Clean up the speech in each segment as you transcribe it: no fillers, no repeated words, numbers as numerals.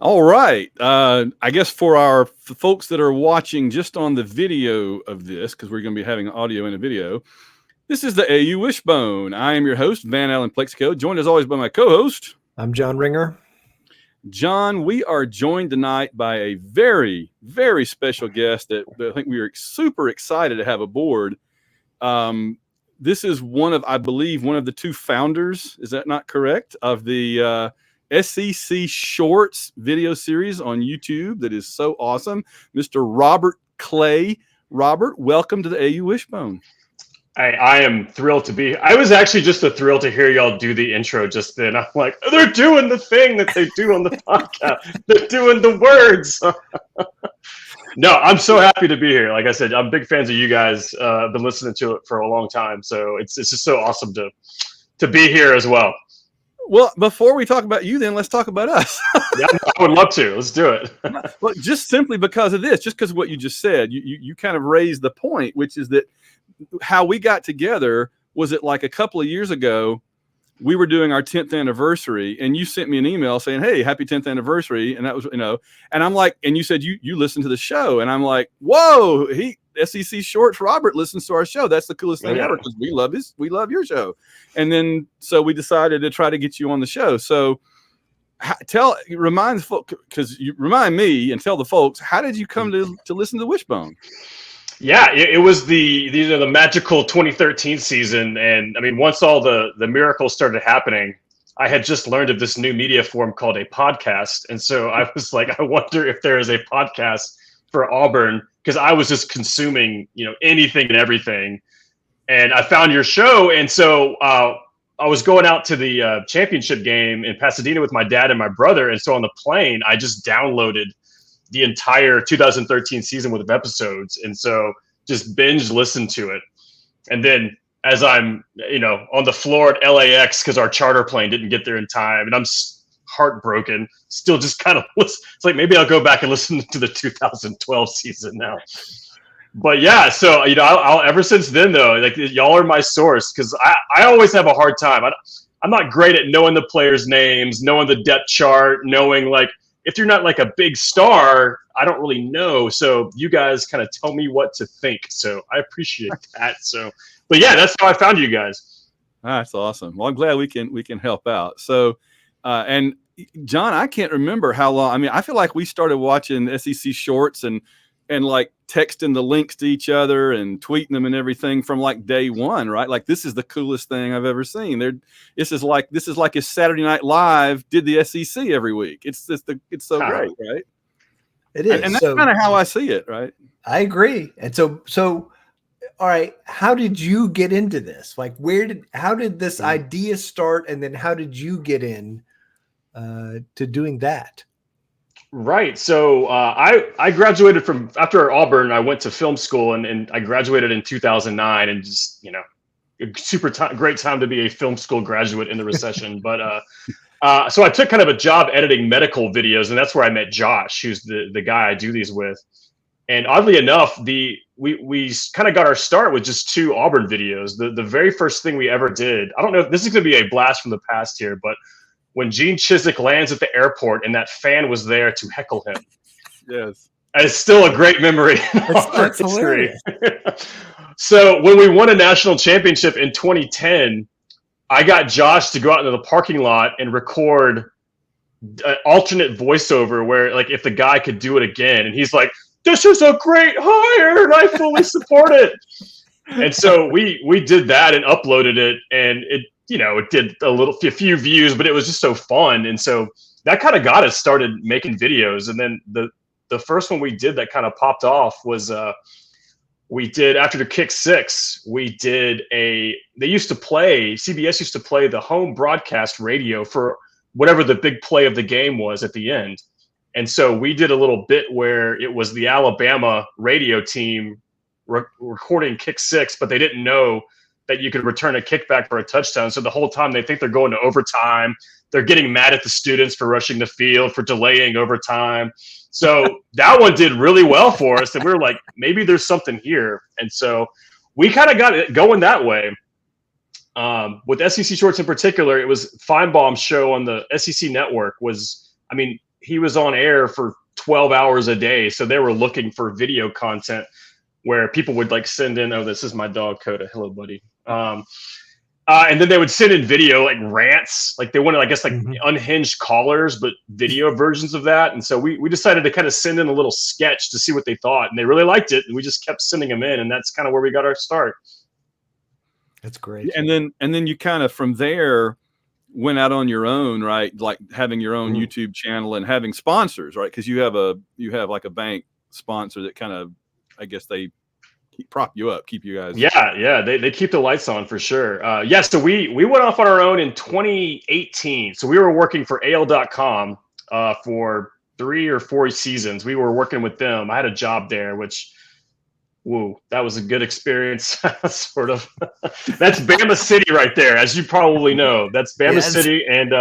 All right. I guess for our folks that are watching just on the video of this, because we're going to be having audio and a video, this is the AU Wishbone. I am your host, Van Allen Plexico, joined as always by my co-host. I'm John Ringer. John, we are joined tonight by a very, very special guest that I think we are super excited to have aboard. This is I believe, one of the two founders, is that not correct, of the SEC Shorts video series on YouTube that is so awesome, Mr. Robert Clay. Robert, welcome to the AU Wishbone. I am thrilled to be. I was actually just a thrill to hear y'all do the intro just then. I'm like, they're doing the thing that they do on the podcast. They're doing the words. No, I'm so happy to be here. Like I said, I'm big fans of you guys. I've been listening to it for a long time, so it's just so awesome to be here as well. Well, before we talk about you, then let's talk about us. Yeah, I would love to. Let's do it. Well, just simply because of this, just because of what you just said, you kind of raised the point, which is that how we got together was it like a couple of years ago, we were doing our 10th anniversary and you sent me an email saying, hey, happy 10th anniversary. And that was, and I'm like, and you said, you listened to the show. And I'm like, whoa, SEC Shorts Robert listens to our show. That's the coolest thing ever, because we love your show. And then, so we decided to try to get you on the show. So remind the folks, because you remind me and tell the folks, how did you come to listen to Wishbone? Yeah, it was the magical 2013 season. And I mean, once all the miracles started happening, I had just learned of this new media form called a podcast. And so I was like, I wonder if there is a podcast for Auburn, because I was just consuming, anything and everything. And I found your show. And so I was going out to the championship game in Pasadena with my dad and my brother. And so on the plane, I just downloaded the entire 2013 season worth of episodes. And so just binge listened to it. And then as I'm, on the floor at LAX, because our charter plane didn't get there in time, and I'm heartbroken, still just kind of listen. It's like, maybe I'll go back and listen to the 2012 season now. But yeah, so, I'll ever since then though, like y'all are my source, because I always have a hard time. I'm not great at knowing the players' names, knowing the depth chart, knowing like, if you're not like a big star, I don't really know. So you guys kind of tell me what to think. So I appreciate that. So, but yeah, that's how I found you guys. That's awesome. Well, I'm glad we can help out. So, and John, I can't remember how long. I mean, I feel like we started watching SEC Shorts and like texting the links to each other and tweeting them and everything from like day one, right? Like, this is the coolest thing I've ever seen. This is like if Saturday Night Live did the SEC every week. It's so great, right? It is. And that's kind of how I see it, right? I agree. And so, all right, how did you get into this? Like, how did this idea start? And then how did you get in to doing that? Right. So I graduated from after Auburn. I went to film school and I graduated in 2009, and just, great time to be a film school graduate in the recession. But so I took kind of a job editing medical videos, and that's where I met Josh, who's the guy I do these with. And oddly enough, we kind of got our start with just 2 Auburn videos. The very first thing we ever did, I don't know if this is going to be a blast from the past here, but when Gene Chizik lands at the airport and that fan was there to heckle him. Yes. It's still a great memory in our history. So when we won a national championship in 2010, I got Josh to go out into the parking lot and record an alternate voiceover where, like, if the guy could do it again. And he's like, this is a great hire and I fully support it. And so we did that and uploaded it, and it did a few views, but it was just so fun. And so that kind of got us started making videos. And then the first one we did that kind of popped off was we did, after the Kick 6, CBS used to play the home broadcast radio for whatever the big play of the game was at the end. And so we did a little bit where it was the Alabama radio team recording Kick 6, but they didn't know that you could return a kickback for a touchdown. So the whole time they think they're going to overtime. They're getting mad at the students for rushing the field, for delaying overtime. So that one did really well for us. And we were like, maybe there's something here. And so we kind of got it going that way. With SEC Shorts in particular, it was Feinbaum's show on the SEC network was, I mean, he was on air for 12 hours a day. So they were looking for video content where people would like send in, oh, this is my dog Coda. Hello, buddy. And then they would send in video like rants, like they wanted, I guess, like unhinged callers, but video versions of that. And so we decided to kind of send in a little sketch to see what they thought, and they really liked it. And we just kept sending them in, and that's kind of where we got our start. That's great. And then you kind of from there went out on your own, right? Like having your own YouTube channel and having sponsors, right? Because you have like a bank sponsor that kind of, I guess they prop you up, keep you guys. Yeah. They keep the lights on for sure. So we went off on our own in 2018. So we were working for AL.com for 3 or 4 seasons. We were working with them. I had a job there, which, that was a good experience. Sort of. That's Bama City right there, as you probably know. That's Bama City, and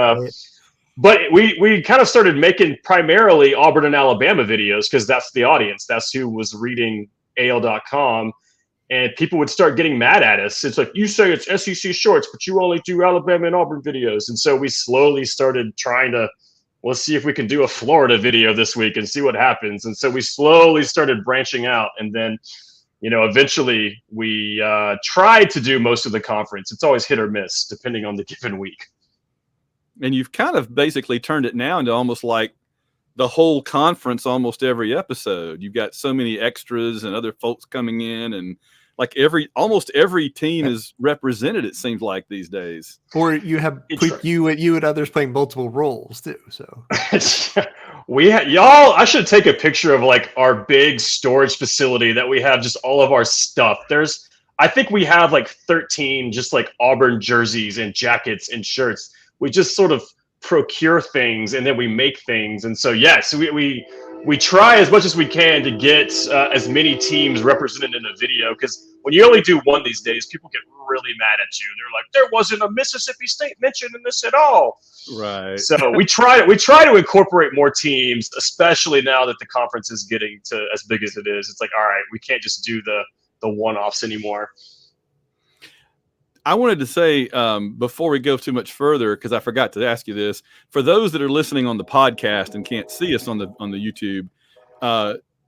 but we kind of started making primarily Auburn and Alabama videos because that's the audience. That's who was reading AL.com, and people would start getting mad at us. It's like, you say it's SEC shorts, but you only do Alabama and Auburn videos. And so we slowly started trying to, let's see if we can do a Florida video this week and see what happens. And so we slowly started branching out, and then eventually we tried to do most of the conference. It's always hit or miss depending on the given week. And you've kind of basically turned it now into almost like the whole conference, almost every episode. You've got so many extras and other folks coming in, and like almost every team is represented, it seems like these days. Or you have you and others playing multiple roles too. So I should take a picture of like our big storage facility that we have just all of our stuff. I think we have like 13 just like Auburn jerseys and jackets and shirts. We just sort of procure things and then we make things. And so, yes, we try as much as we can to get as many teams represented in a video, because when you only do one these days, people get really mad at you. They're like, there wasn't a Mississippi State mentioned in this at all. Right. So we try to incorporate more teams, especially now that the conference is getting to as big as it is. It's like, all right, we can't just do the one-offs anymore. I wanted to say before we go too much further, because I forgot to ask you this, for those that are listening on the podcast and can't see us on the YouTube,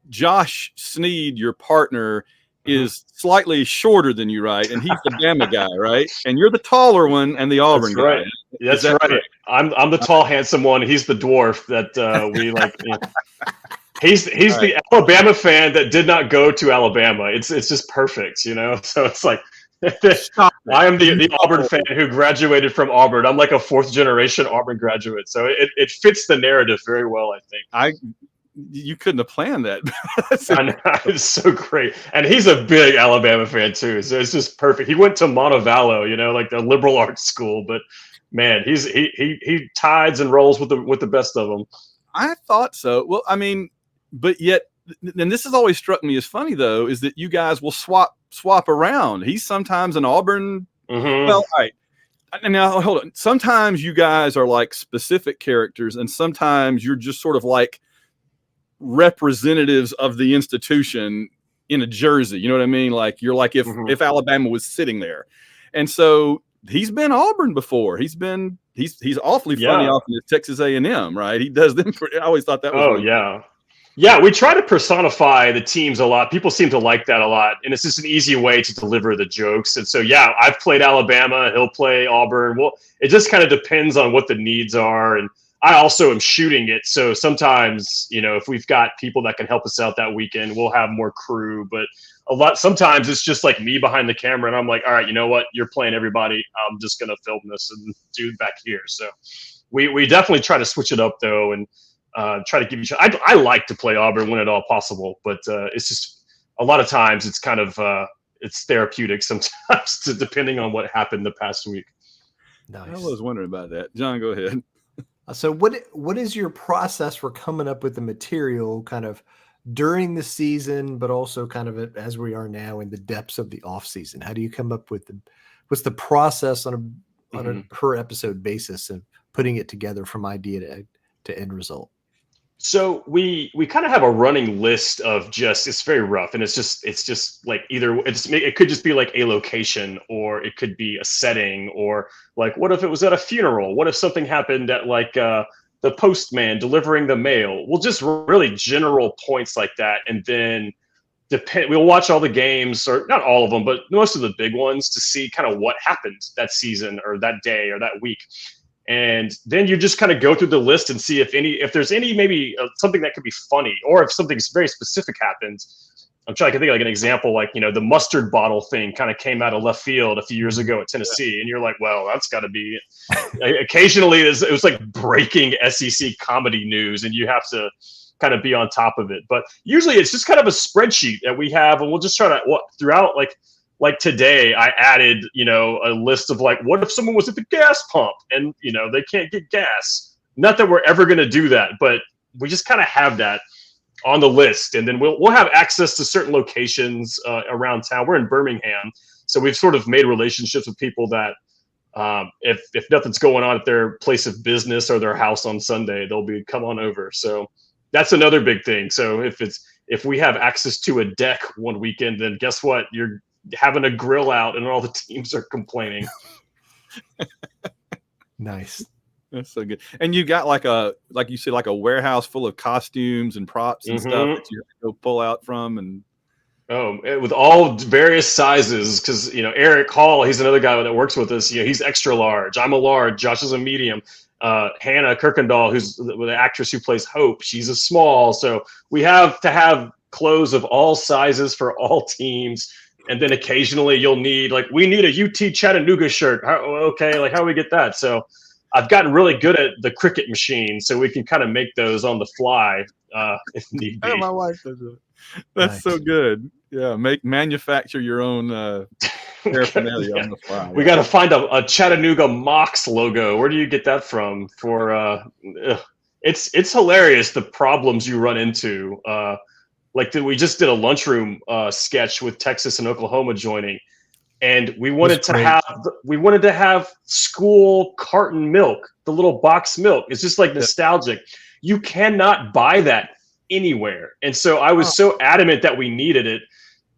Josh Sneed, your partner, is slightly shorter than you, right? And he's the Bama guy, right? And you're the taller one and the Auburn guy. Right. That's right. Correct? I'm the tall, handsome one. He's the dwarf that we like. He's right. The Alabama fan that did not go to Alabama. It's just perfect, So it's like, I am the Auburn fan who graduated from Auburn. I'm like a 4th generation Auburn graduate. So it fits the narrative very well, I think. You couldn't have planned that. I know, it's so great. And he's a big Alabama fan too. So it's just perfect. He went to Montevallo, like the liberal arts school, but man, he tides and rolls with the best of them. I thought so. Well, I mean, but yet, and this has always struck me as funny though, is that you guys will swap around. He's sometimes an Auburn. Mm-hmm. Well, all right. Now hold on. Sometimes you guys are like specific characters, and sometimes you're just sort of like representatives of the institution in a jersey. You know what I mean? Like you're like if Alabama was sitting there. And so he's been Auburn before. He's awfully funny off in Texas A&M, right? He does them. I always thought that was. Oh, yeah. Yeah, we try to personify the teams a lot. People seem to like that a lot. And it's just an easy way to deliver the jokes. And so, I've played Alabama. He'll play Auburn. Well, it just kind of depends on what the needs are. And I also am shooting it. So sometimes, if we've got people that can help us out that weekend, we'll have more crew. But sometimes it's just like me behind the camera. And I'm like, all right, you know what? You're playing everybody. I'm just going to film this and do back here. So we definitely try to switch it up, though. And try to give each other. I like to play Auburn when at all possible, but it's just a lot of times it's kind of it's therapeutic sometimes, depending on what happened the past week. Nice. I was wondering about that. John, go ahead. So what is your process for coming up with the material kind of during the season, but also kind of as we are now in the depths of the off season? How do you come up with what's the process on a per episode basis of putting it together from idea to end result? So we kind of have a running list of it's very rough, and it's just like either it could just be like a location, or it could be a setting, or like what if it was at a funeral? What if something happened at like the the postman delivering the mail. We'll just really general points like that. And then we'll watch all the games, or not all of them, but most of the big ones, to see kind of what happened that season or that day or that week. And then you just kind of go through the list and see if there's any maybe something that could be funny, or if something very specific happens. I'm trying to think like an example, like, the mustard bottle thing kind of came out of left field a few years ago at Tennessee. And you're like, well, that's got to be it. Occasionally it was like breaking SEC comedy news, and you have to kind of be on top of it. But usually it's just kind of a spreadsheet that we have, and we'll just try to throughout, like today I added, a list of like, what if someone was at the gas pump and, they can't get gas? Not that we're ever going to do that, but we just kind of have that on the list. And then we'll have access to certain locations around town. We're in Birmingham, so we've sort of made relationships with people that if nothing's going on at their place of business or their house on Sunday, they'll be come on over. So that's another big thing. So if we have access to a deck one weekend, then guess what? You're having a grill out and all the teams are complaining. Nice. That's so good. And you got like you said, like a warehouse full of costumes and props and stuff that you have to go pull out from. And with all various sizes, because Eric Hall, he's another guy that works with us. He's extra large. I'm a large. Josh is a medium. Hannah Kirkendall, who's the actress who plays Hope, she's a small. So we have to have clothes of all sizes for all teams. And then occasionally you'll need, like, we need a UT Chattanooga shirt. How do we get that? So I've gotten really good at the Cricut machine, so we can kind of make those on the fly if need be. My wife does it. That's nice. So good. Yeah, manufacture your own paraphernalia on the fly. We got to find a Chattanooga Mox logo. Where do you get that from? It's hilarious the problems you run into. We just did a lunchroom sketch with Texas and Oklahoma joining. And we wanted to have school carton milk, the little box milk. It's just like nostalgic. You cannot buy that anywhere. And so I was so adamant that we needed it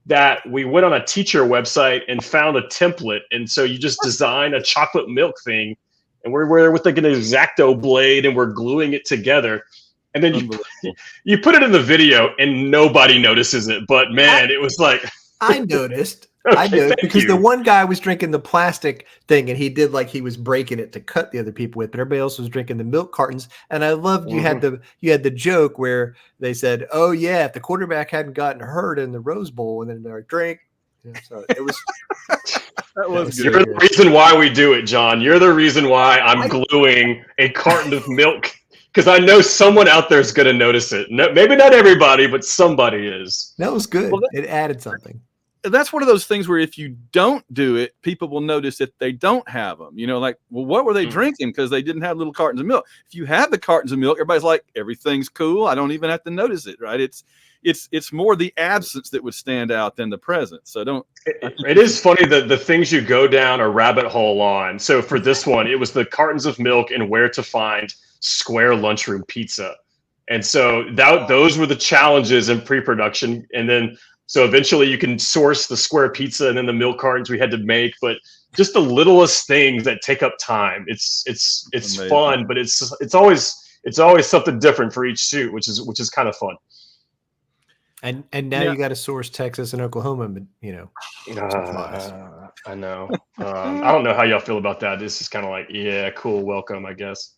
that we went on a teacher website and found a template. And so you just design a chocolate milk thing, and we're with like an X-Acto blade, and we're gluing it together. And then you put it in the video and nobody notices it. But man, it was like I noticed. Okay, I know because the one guy was drinking the plastic thing, and he did like he was breaking it to cut the other people with, but everybody else was drinking the milk cartons. And I loved you had the joke where they said, "Oh yeah, if the quarterback hadn't gotten hurt in the Rose Bowl," and then they're like, "Drink." Yeah, so it was. That was good. You're the reason why we do it, John. You're the reason why I'm gluing a carton of milk, because I know someone out there is going to notice it. No, maybe not everybody, but somebody is. That was good. Well, it added something. That's one of those things where if you don't do it, people will notice that they don't have them. Like, well, what were they drinking? Because they didn't have little cartons of milk. If you have the cartons of milk, everybody's like, everything's cool. I don't even have to notice it, right? It's more the absence that would stand out than the presence. So it is funny that the things you go down a rabbit hole on. So for this one, it was the cartons of milk and where to find square lunchroom pizza. And so those were the challenges in pre-production. And then so eventually you can source the square pizza and then the milk cartons we had to make, but just the littlest things that take up time. It's fun, but it's always something different for each shoot, which is kind of fun. And now you got to source Texas and Oklahoma, but I know. I don't know how y'all feel about that. This is kind of like, yeah, cool, welcome, I guess.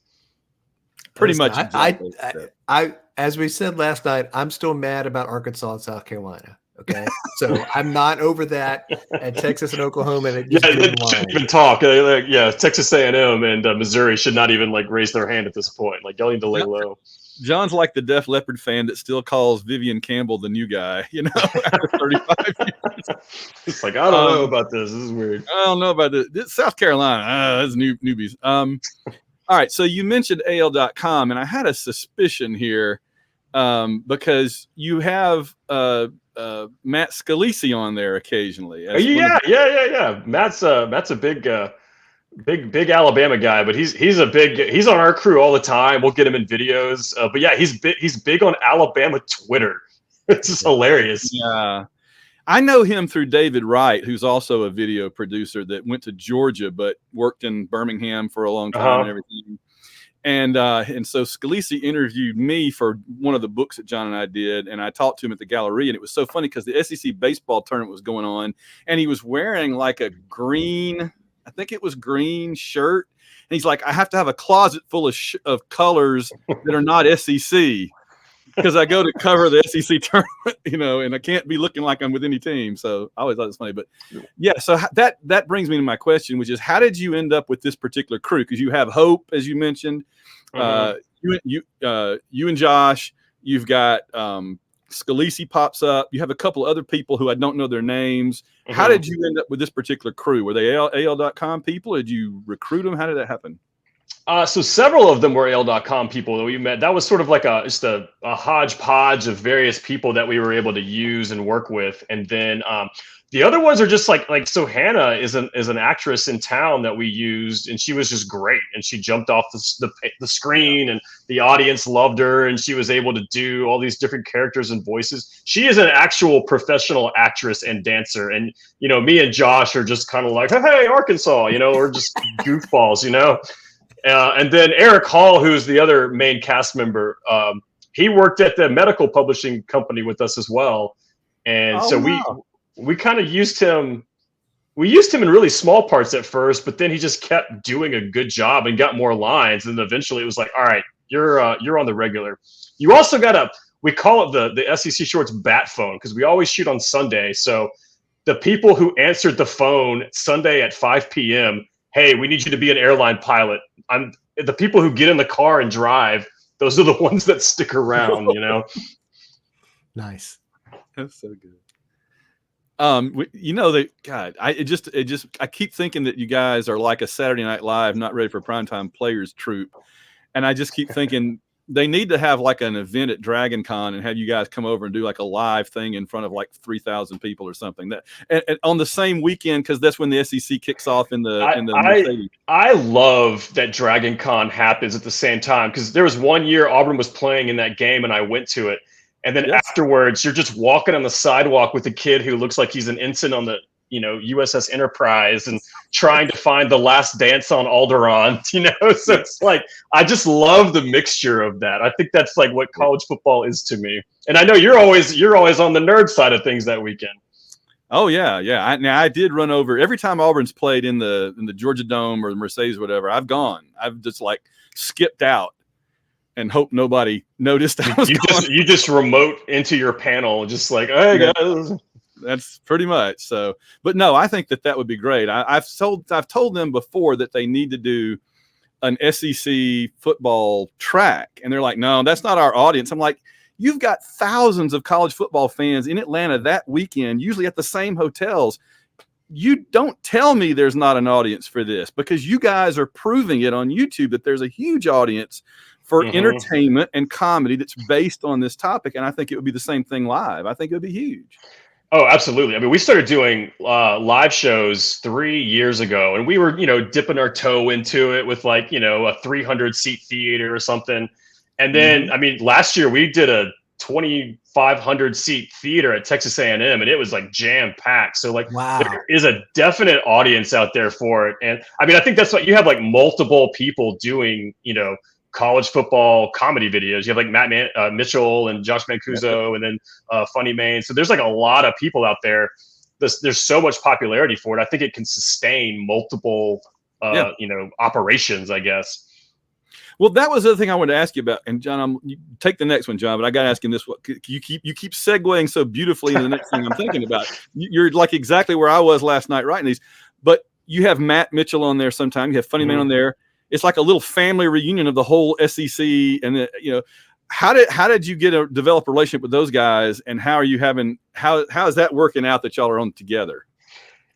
Pretty much. I as we said last night, I'm still mad about Arkansas and South Carolina. Okay, so I'm not over that at Texas and Oklahoma. And they shouldn't even talk. Texas A&M and Missouri should not even raise their hand at this point. Y'all need to lay low. John's like the Def Leppard fan that still calls Vivian Campbell the new guy. After 35 years. It's like, I don't know about this. This is weird. I don't know about this. South Carolina. That's newbies. All right, so you mentioned AL.com, and I had a suspicion here because you have Matt Scalisi on there occasionally. Yeah. Matt's a big Alabama guy, but he's on our crew all the time. We'll get him in videos. But yeah, he's big on Alabama Twitter. It's just hilarious. Yeah. I know him through David Wright, who's also a video producer that went to Georgia but worked in Birmingham for a long time and everything. And so Scalise interviewed me for one of the books that John and I did, and I talked to him at the Gallery, and it was so funny because the SEC baseball tournament was going on, and he was wearing like a green, I think it was green shirt, and he's like, I have to have a closet full of colors that are not SEC because I go to cover the SEC tournament, and I can't be looking like I'm with any team. So I always thought it was funny, but yeah. So that brings me to my question, which is, how did you end up with this particular crew? Because you have Hope, as you mentioned. You and Josh, you've got Scalise pops up. You have a couple of other people who I don't know their names. How did you end up with this particular crew? Were they AL.com people? Or did you recruit them? How did that happen? So several of them were AL.com people that we met. That was sort of like just a hodgepodge of various people that we were able to use and work with. And then the other ones are just so Hannah is an actress in town that we used, and she was just great. And she jumped off the screen, and the audience loved her, and she was able to do all these different characters and voices. She is an actual professional actress and dancer. And, me and Josh are just kind of like, hey, Arkansas, we're just goofballs, And then Eric Hall, who's the other main cast member, he worked at the medical publishing company with us as well. And we kind of used him. We used him in really small parts at first, but then he just kept doing a good job and got more lines. And eventually it was like, all right, you're on the regular. You also got we call it the SEC Shorts bat phone, because we always shoot on Sunday. So the people who answered the phone Sunday at 5 p.m., hey, we need you to be an airline pilot. The people who get in the car and drive, those are the ones that stick around, Nice. That's so good. That God, I keep thinking that you guys are like a Saturday Night Live, not ready for primetime players troupe. And I just keep thinking they need to have like an event at Dragon Con and have you guys come over and do like a live thing in front of like 3,000 people or something, and on the same weekend, because that's when the SEC kicks off in the Mercedes. I love that Dragon Con happens at the same time, because there was one year Auburn was playing in that game and I went to it, and then afterwards you're just walking on the sidewalk with a kid who looks like he's an ensign on the USS Enterprise and trying to find the last dance on Alderaan, so it's like, I just love the mixture of that. I think that's like what college football is to me. And I know you're always on the nerd side of things that weekend. Oh yeah. I did run over every time Auburn's played in the Georgia Dome or the Mercedes or whatever. I've just like skipped out and hope nobody noticed. You just remote into your panel, just like, hey guys. That's pretty much so. But no, I think that would be great. I've told them before that they need to do an SEC football track, and they're like, no, that's not our audience. I'm like, you've got thousands of college football fans in Atlanta that weekend, usually at the same hotels. You don't tell me there's not an audience for this, because you guys are proving it on YouTube that there's a huge audience for entertainment and comedy that's based on this topic. And I think it would be the same thing live. I think it would be huge. Oh, absolutely. I mean, we started doing live shows 3 years ago, and we were, dipping our toe into it with like, a 300 seat theater or something. And then, I mean, last year we did a 2,500 seat theater at Texas A&M, and it was like jam packed. So like, there is a definite audience out there for it. And I mean, I think that's what you have, like multiple people doing, college football comedy videos. You have like Matt Mitchell and Josh Mancuso, and then Funny Main. So there's like a lot of people out there. There's so much popularity for it. I think it can sustain multiple, operations, I guess. Well, that was the other thing I wanted to ask you about. And John, you take the next one, John. But I got to ask him this: you keep segueing so beautifully into the next thing I'm thinking about. You're like exactly where I was last night writing these. But you have Matt Mitchell on there sometime. You have Funny Man on there. It's like a little family reunion of the whole SEC. And how did you develop a relationship with those guys? And how is that working out that y'all are on together?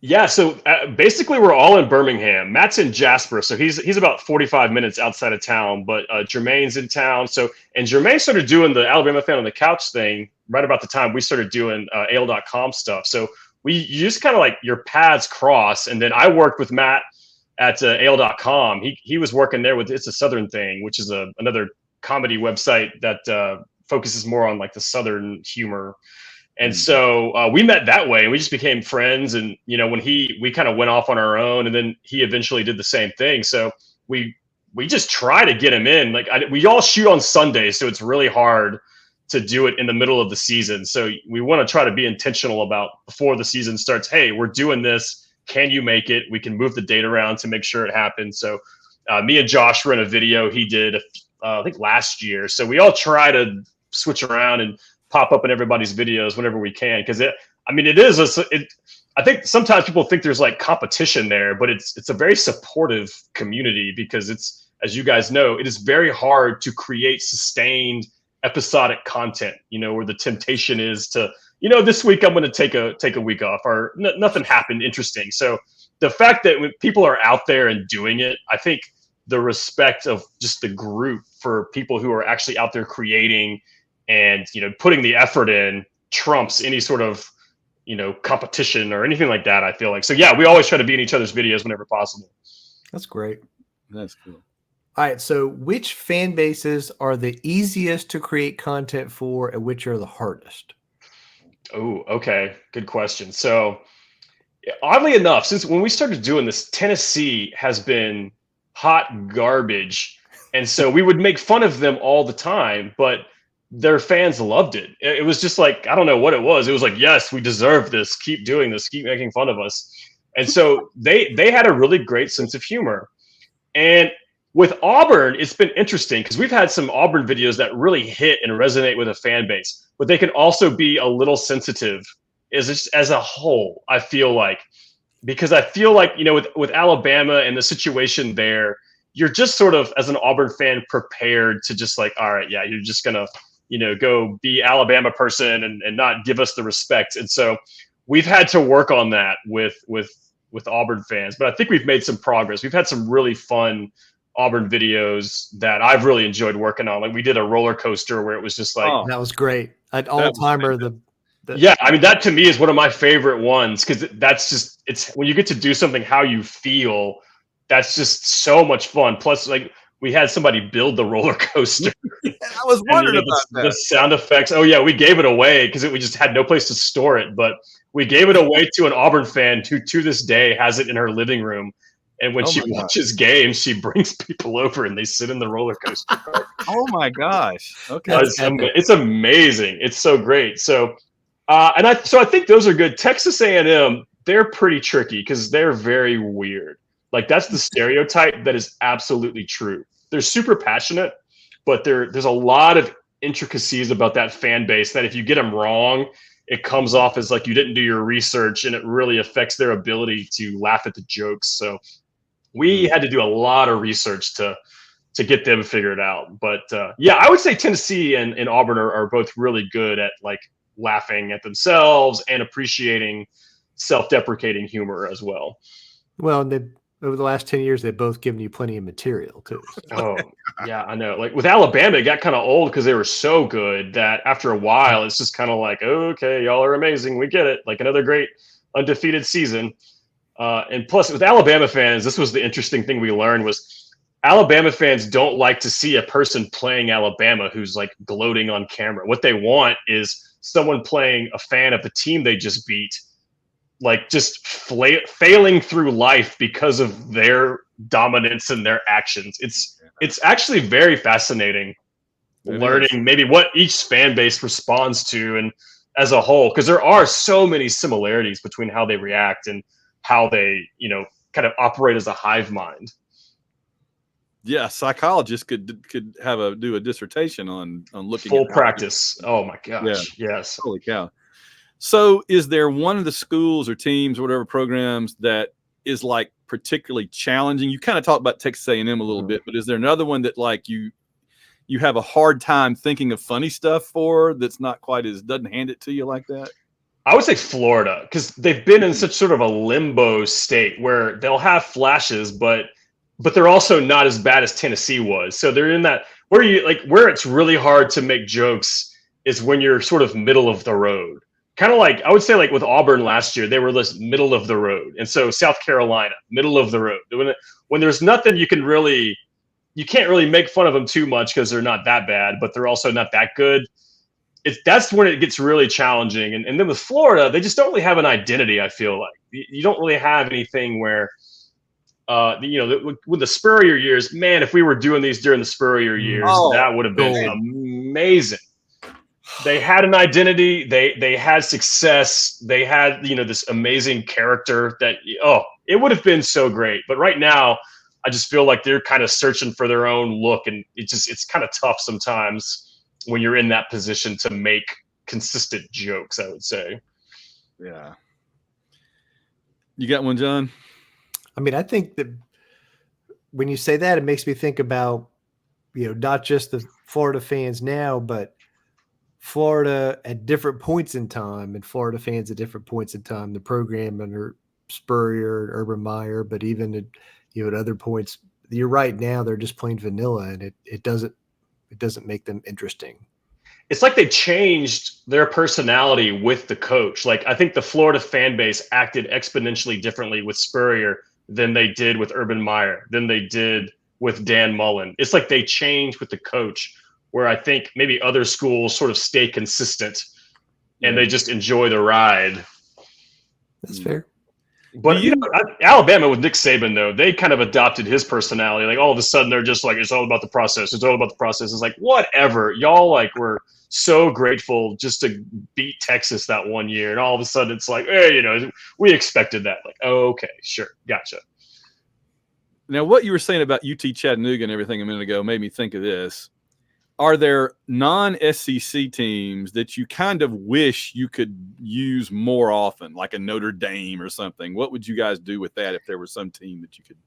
Yeah, so basically we're all in Birmingham. Matt's in Jasper, so he's about 45 minutes outside of town. But Jermaine's in town. And Jermaine started doing the Alabama Fan on the Couch thing right about the time we started doing AL.com stuff. So you just kind of like your paths cross. And then I worked with Matt at AL.com. He was working there with It's a Southern Thing, which is another comedy website that focuses more on like the Southern humor. And so we met that way, and we just became friends. And, when we kind of went off on our own, and then he eventually did the same thing. So we we just try to get them in. Like we all shoot on Sundays, so it's really hard to do it in the middle of the season. So we want to try to be intentional about before the season starts. Hey, we're doing this. Can you make it? We can move the date around to make sure it happens. So me and Josh were in a video he did, I think last year. So we all try to switch around and pop up in everybody's videos whenever we can. Because I think sometimes people think there's like competition there, but it's a very supportive community because it's, as you guys know, it is very hard to create sustained episodic content, where the temptation is to, this week I'm going to take a week off or nothing happened interesting. So the fact that when people are out there and doing it, I think the respect of just the group for people who are actually out there creating and, putting the effort in trumps any sort of, competition or anything like that, I feel like. So yeah, we always try to be in each other's videos whenever possible. That's great. That's cool. All right. So which fan bases are the easiest to create content for and which are the hardest? Oh, okay. Good question. So oddly enough, since when we started doing this, Tennessee has been hot garbage. And so we would make fun of them all the time, but their fans loved it. It was just like, I don't know what it was. It was like, yes, we deserve this. Keep doing this. Keep making fun of us. And so they had a really great sense of humor. And with Auburn, it's been interesting because we've had some Auburn videos that really hit and resonate with a fan base, but they can also be a little sensitive as a whole, I feel like. Because I feel like, with Alabama and the situation there, you're just sort of, as an Auburn fan, prepared to just like, all right, yeah, you're just going to, go be Alabama person and not give us the respect. And so we've had to work on that with Auburn fans, but I think we've made some progress. We've had some really fun Auburn videos that I've really enjoyed working on. Like we did a roller coaster where it was just like, that was great. An all-timer. Yeah, I mean, that to me is one of my favorite ones because that's just, it's when you get to do something how you feel, that's just so much fun. Plus, like, we had somebody build the roller coaster. I was wondering about that. The sound effects. Oh, yeah, we gave it away because we just had no place to store it. But we gave it away to an Auburn fan who, to this day, has it in her living room. And when she watches games, she brings people over and they sit in the roller coaster. Oh, my gosh. Okay. It's amazing. It's so great. So, I think those are good. Texas A&M, they're pretty tricky because they're very weird. Like that's the stereotype that is absolutely true. They're super passionate, but there's a lot of intricacies about that fan base that if you get them wrong, it comes off as like you didn't do your research and it really affects their ability to laugh at the jokes. So we had to do a lot of research to get them figured out. But yeah, I would say Tennessee and Auburn are both really good at like laughing at themselves and appreciating self-deprecating humor as well. Well, and over the last 10 years, they've both given you plenty of material too. Oh, yeah, I know. Like with Alabama, it got kind of old because they were so good that after a while, it's just kind of like, oh, okay, y'all are amazing. We get it. Like another great undefeated season. And plus, with Alabama fans, this was the interesting thing we learned was Alabama fans don't like to see a person playing Alabama who's like gloating on camera. What they want is someone playing a fan of the team they just beat, like just failing through life because of their dominance and their actions. It's actually very fascinating learning maybe what each fan base responds to and as a whole, because there are so many similarities between how they react and how they, kind of operate as a hive mind. Yeah, psychologists could do a dissertation on looking full at practice. Oh my gosh. Yeah. Yes. Holy cow. So is there one of the schools or teams or whatever programs that is like particularly challenging? You kind of talked about Texas A&M a little bit, but is there another one that like you have a hard time thinking of funny stuff for that's not quite doesn't hand it to you like that? I would say Florida because they've been in such sort of a limbo state where they'll have flashes, but they're also not as bad as Tennessee was. So they're in that where it's really hard to make jokes is when you're sort of middle of the road. Kind of like, I would say like with Auburn last year, they were this middle of the road. And so South Carolina, middle of the road. When there's nothing you can't really make fun of them too much because they're not that bad, but they're also not that good. That's when it gets really challenging. And then with Florida, they just don't really have an identity, I feel like. You don't really have anything where with the Spurrier years, man, if we were doing these during the Spurrier years, that would have been amazing. They had an identity. They had success. They had, this amazing character that, it would have been so great. But right now, I just feel like they're kind of searching for their own look. And it's kind of tough sometimes when you're in that position to make consistent jokes, I would say. Yeah. You got one, John? I mean, I think that when you say that, it makes me think about, not just the Florida fans now, but Florida at different points in time, and Florida fans at different points in time, the program under Spurrier and Urban Meyer, but even at other points, you're right, now they're just plain vanilla, and it doesn't make them interesting. It's like they changed their personality with the coach. Like, I think the Florida fan base acted exponentially differently with Spurrier than they did with Urban Meyer, than they did with Dan Mullen. It's like they changed with the coach, where I think maybe other schools sort of stay consistent and they just enjoy the ride. That's fair. But Alabama with Nick Saban, though, they kind of adopted his personality. Like, all of a sudden they're just like, it's all about the process. It's all about the process. It's like, whatever. Y'all were so grateful just to beat Texas that one year. And all of a sudden it's like, hey, we expected that. Like, oh, okay, sure. Gotcha. Now, what you were saying about UT Chattanooga and everything a minute ago made me think of this. Are there non-SEC teams that you kind of wish you could use more often, like a Notre Dame or something? What would you guys do with that if there was some team that you could?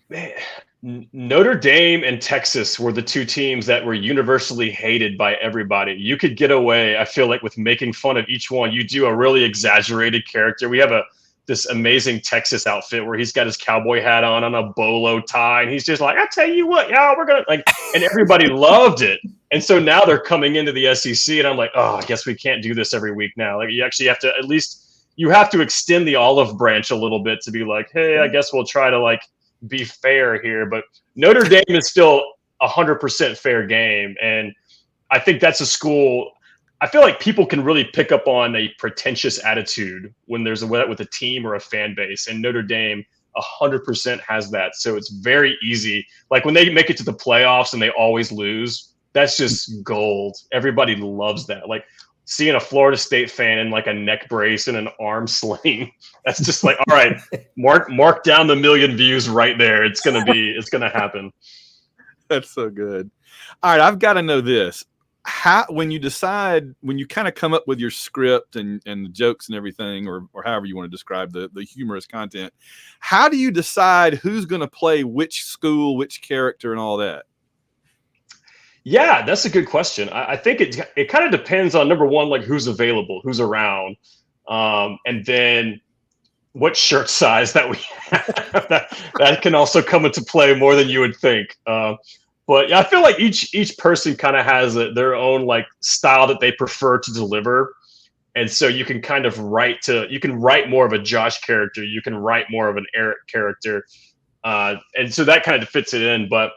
Man, Notre Dame and Texas were the two teams that were universally hated by everybody. You could get away, I feel like, with making fun of each one. You do a really exaggerated character. We have this amazing Texas outfit where he's got his cowboy hat on a bolo tie, and he's just like, I tell you what, y'all, we're gonna and everybody loved it. And so now they're coming into the SEC, and I'm like, I guess we can't do this every week now. Like, you actually have to you have to extend the olive branch a little bit to be like, hey, I guess we'll try to be fair here. But Notre Dame is still 100% fair game, and I think that's a school. I feel like people can really pick up on a pretentious attitude when there's with a team or a fan base, and Notre Dame 100% has that. So it's very easy. Like, when they make it to the playoffs and they always lose, that's just gold. Everybody loves that. Like, seeing a Florida State fan in a neck brace and an arm sling, that's just like, all right, mark down the million views right there. It's gonna happen. That's so good. All right, I've got to know this. When you kind of come up with your script and the jokes and everything, or however you want to describe the humorous content, how do you decide who's going to play which school, which character, and all that? Yeah, that's a good question. I think it kind of depends on, number one, who's available, who's around, and then what shirt size that we have. that can also come into play more than you would think. But I feel like each person kind of has their own style that they prefer to deliver. And so you can kind of write more of a Josh character. You can write more of an Eric character. And so that kind of fits it in. But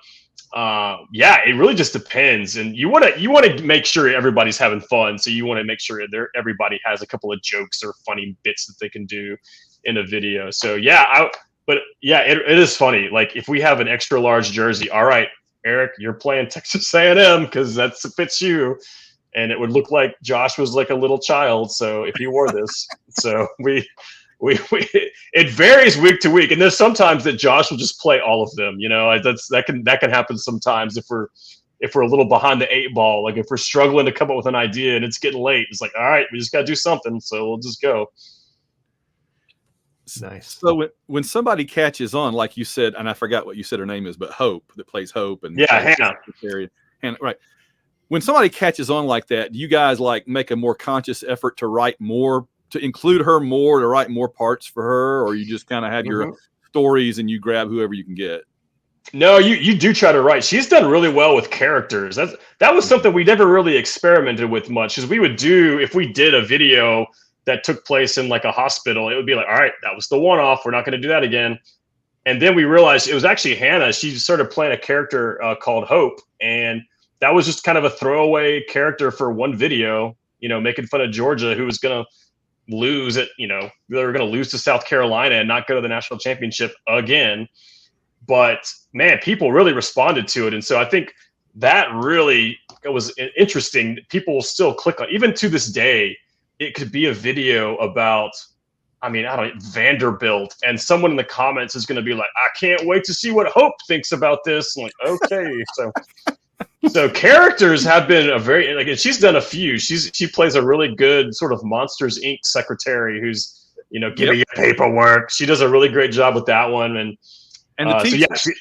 it really just depends. And you want to make sure everybody's having fun. So you want to make sure everybody has a couple of jokes or funny bits that they can do in a video. So it is funny. Like, if we have an extra large jersey, all right, Eric, you're playing Texas A&M because that fits you. And it would look like Josh was like a little child. So if he wore this, so it varies week to week. And there's sometimes that Josh will just play all of them. That can happen sometimes if we're a little behind the eight ball. Like, if we're struggling to come up with an idea and it's getting late, it's like, all right, we just got to do something. So we'll just go. Nice. So when somebody catches on, like you said, and I forgot what you said her name is, but Hope, that plays Hope, and Hannah. Hannah, right. When somebody catches on like that, do you guys make a more conscious effort to write more, to include her more, to write more parts for her, or you just kind of have your stories and you grab whoever you can get? No, you do try to write. She's done really well with characters. That was something we never really experimented with much, because we would do, if we did a video that took place in a hospital, it would be like, all right, that was the one-off. We're not going to do that again. And then we realized it was actually Hannah. She started playing a character called Hope. And that was just kind of a throwaway character for one video, making fun of Georgia, who was going to lose it. They were going to lose to South Carolina and not go to the national championship again. But man, people really responded to it. And so I think that really, it was interesting. People will still click on, even to this day, it could be a video about, Vanderbilt, and someone in the comments is going to be like, I can't wait to see what Hope thinks about this. I'm like, okay. So characters have been and she's done a few. She plays a really good sort of Monsters Inc. secretary who's, giving you paperwork. She does a really great job with that one. And the teacher.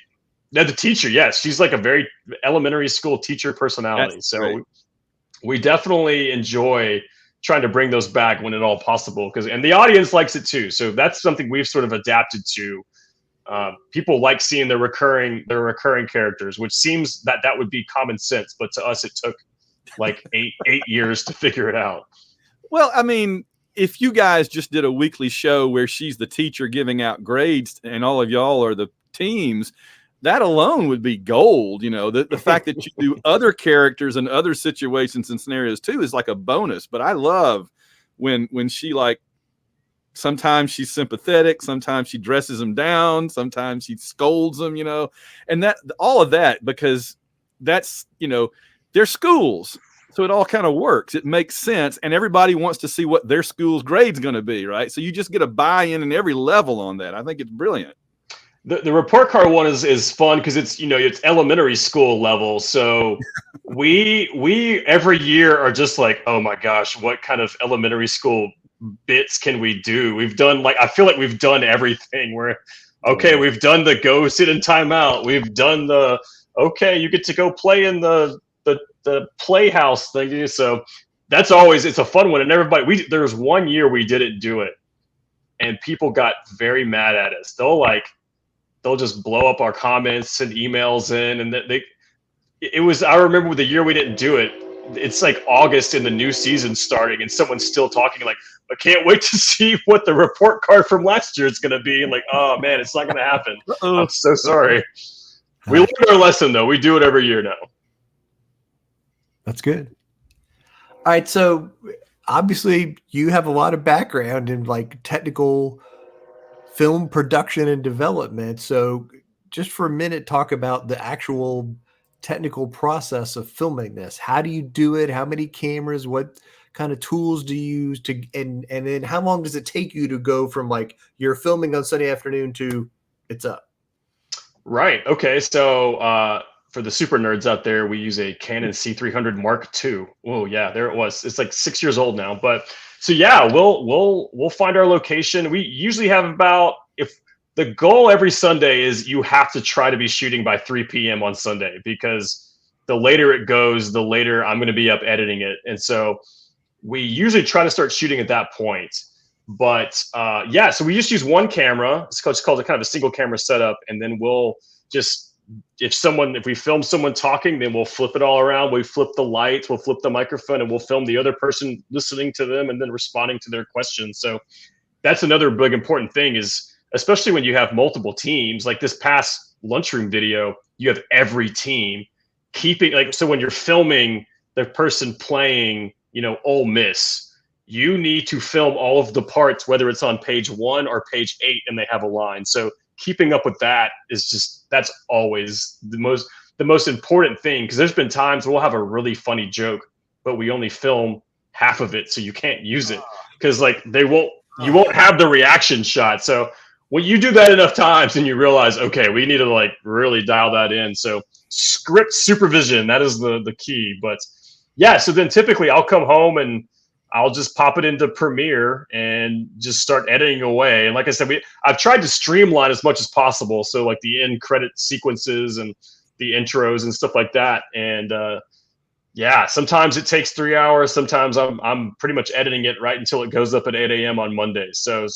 The teacher, yes. She's like a very elementary school teacher personality. That's so great. We definitely enjoy trying to bring those back when at all possible, and the audience likes it too. So that's something we've sort of adapted to. People like seeing their recurring characters, which seems that would be common sense, but to us it took like eight years to figure it out. Well, if you guys just did a weekly show where she's the teacher giving out grades and all of y'all are the teams, that alone would be gold. The fact that you do other characters and other situations and scenarios too is like a bonus. But I love when she, like, sometimes she's sympathetic, sometimes she dresses them down, sometimes she scolds them, and that all of that, because that's, they're schools. So it all kind of works. It makes sense. And everybody wants to see what their school's grade's going to be, right? So you just get a buy-in in every level on that. I think it's brilliant. The report card one is fun because it's it's elementary school level. So we every year are just like, oh my gosh, what kind of elementary school bits can we do? We've done I feel like we've done everything. We've done the go sit in timeout. We've done you get to go play in the playhouse thing. So that's always, it's a fun one. And everybody, there was one year we didn't do it and people got very mad at us. They'll just blow up our comments, send emails in, and I remember the year we didn't do it, it's like August and the new season starting and someone's still talking like, I can't wait to see what the report card from last year is going to be. And like, oh man, it's not going to happen. I'm so sorry. We learned our lesson though. We do it every year now. That's good. All right. So obviously you have a lot of background in like technical film production and development. So just for a minute, talk about the actual technical process of filming this. How do you do it? How many cameras? What kind of tools do you use and then how long does it take you to go from like you're filming on Sunday afternoon to it's up? Right. Okay. So for the super nerds out there, we use a Canon C300 Mark II. Oh yeah, there it was. It's like 6 years old now, but so yeah, we'll find our location. We usually have if the goal every Sunday is you have to try to be shooting by 3 p.m. on Sunday, because the later it goes, the later I'm going to be up editing it. And so we usually try to start shooting at that point. But so we just use one camera. It's called a kind of a single camera setup. And then we'll just, if we film someone talking, then we'll flip it all around. We flip the lights, we'll flip the microphone, and we'll film the other person listening to them and then responding to their questions. So that's another big important thing is, especially when you have multiple teams, like this past lunchroom video, you have every team so when you're filming the person playing, Ole Miss, you need to film all of the parts, whether it's on page 1 or page 8 and they have a line. So keeping up with that that's always the most important thing. Cause there's been times we'll have a really funny joke, but we only film half of it. So you can't use it. Cause like you won't have the reaction shot. So when you do that enough times and you realize, okay, we need to like really dial that in. So script supervision, that is the key. But yeah, so then typically I'll come home and I'll just pop it into Premiere and just start editing away. And like I said, I've tried to streamline as much as possible. So like the end credit sequences and the intros and stuff like that. And sometimes it takes 3 hours. Sometimes I'm pretty much editing it right until it goes up at 8 a.m. on Mondays. So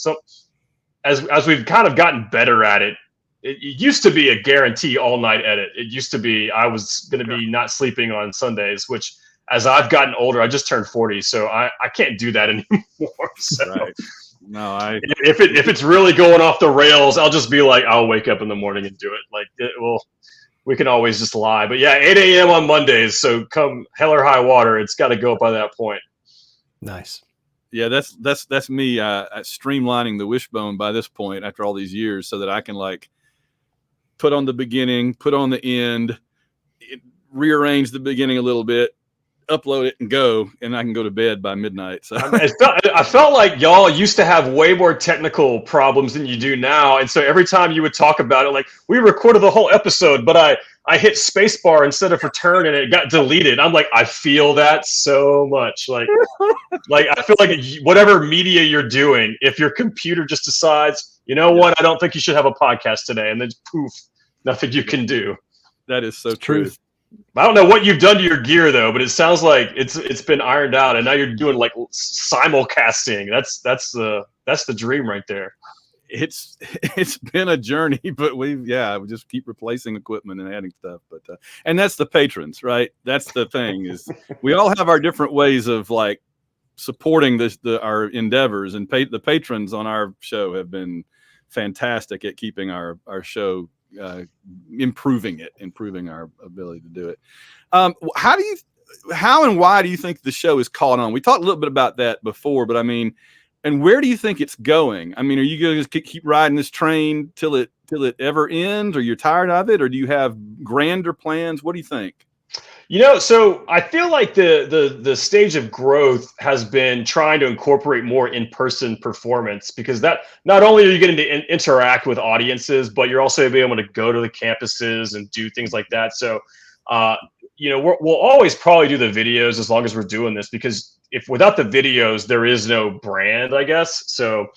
as we've kind of gotten better at it, it used to be a guarantee all night edit. It used to be I was going to be not sleeping on Sundays, which as I've gotten older, I just turned 40, so I can't do that anymore. So right. No, if it's really going off the rails, I'll just be like, I'll wake up in the morning and do it. Like we can always just lie. But yeah, 8 a.m. on Mondays. So come hell or high water, it's got to go up by that point. Nice. Yeah, that's me streamlining the Wishbone by this point after all these years, so that I can like put on the beginning, put on the end, rearrange the beginning a little bit, upload it, and go, and I can go to bed by midnight. So I felt like y'all used to have way more technical problems than you do now, and so every time you would talk about it, like we recorded the whole episode, but I hit spacebar instead of return and it got deleted. I'm like, I feel that so much. Like I feel like whatever media you're doing, if your computer just decides, you know what, I don't think you should have a podcast today, and then poof, nothing you can do. That is so true. I don't know what you've done to your gear though, but it sounds like it's been ironed out, and now you're doing like simulcasting. That's the dream right there. It's been a journey, but we just keep replacing equipment and adding stuff. But and that's the patrons, right? That's the thing, is we all have our different ways of like supporting our endeavors, and the patrons on our show have been fantastic at keeping our show improving our ability to do it. How and why do you think the show is caught on? We talked a little bit about that before, but I mean, and where do you think it's going? I mean, are you going to keep riding this train till it ever ends, or you're tired of it, or do you have grander plans? What do you think? So I feel like the stage of growth has been trying to incorporate more in-person performance, because that not only are you getting to interact with audiences, but you're also being able to go to the campuses and do things like that. So, we'll always probably do the videos as long as we're doing this, because if without the videos, there is no brand, I guess. So